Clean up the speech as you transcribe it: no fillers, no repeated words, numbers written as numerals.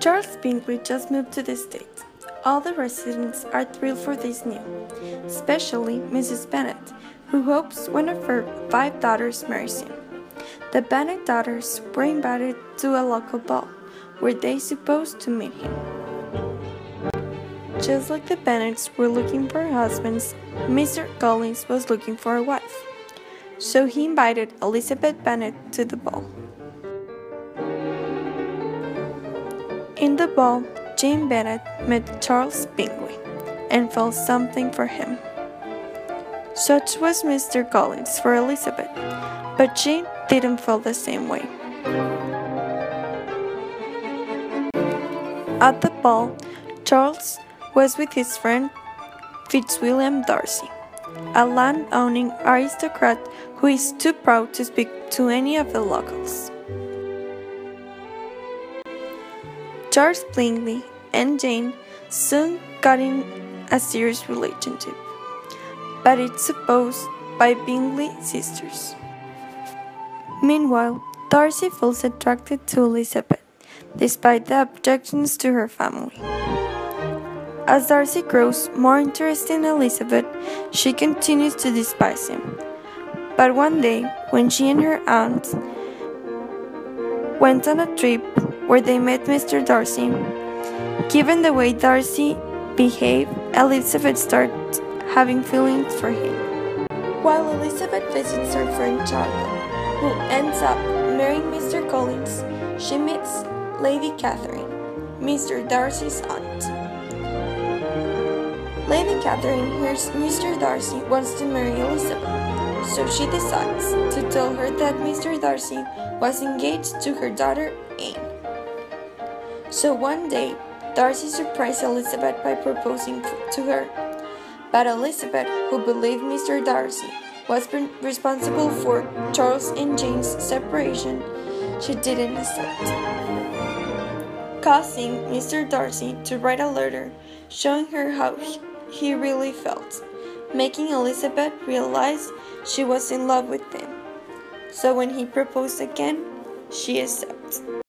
Charles Bingley just moved to the States. All the residents are thrilled for this news, especially Mrs. Bennet, who hopes one of her 5 daughters marries him. The Bennet daughters were invited to a local ball, where they supposed to meet him. Just like the Bennets were looking for husbands, Mr. Collins was looking for a wife. So he invited Elizabeth Bennet to the ball. In the ball, Jane Bennet met Charles Bingley and felt something for him. Such was Mr. Collins for Elizabeth, but Jane didn't feel the same way. At the ball, Charles was with his friend Fitzwilliam Darcy, a land-owning aristocrat who is too proud to speak to any of the locals. Charles Bingley and Jane soon got in a serious relationship, but it's supposed by Bingley sisters. Meanwhile, Darcy feels attracted to Elizabeth, despite the objections to her family. As Darcy grows more interested in Elizabeth, she continues to despise him. But one day, when she and her aunt went on a trip where they met Mr. Darcy, given the way Darcy behaved, Elizabeth starts having feelings for him. While Elizabeth visits her friend Charlotte, who ends up marrying Mr. Collins, she meets Lady Catherine, Mr. Darcy's aunt. Lady Catherine hears Mr. Darcy wants to marry Elizabeth, so she decides to tell her that Mr. Darcy was engaged to her daughter Anne. So one day, Darcy surprised Elizabeth by proposing to her, but Elizabeth, who believed Mr. Darcy was responsible for Charles and Jane's separation, she didn't accept, causing Mr. Darcy to write a letter showing her how he really felt, making Elizabeth realize she was in love with him. So when he proposed again, she accepted.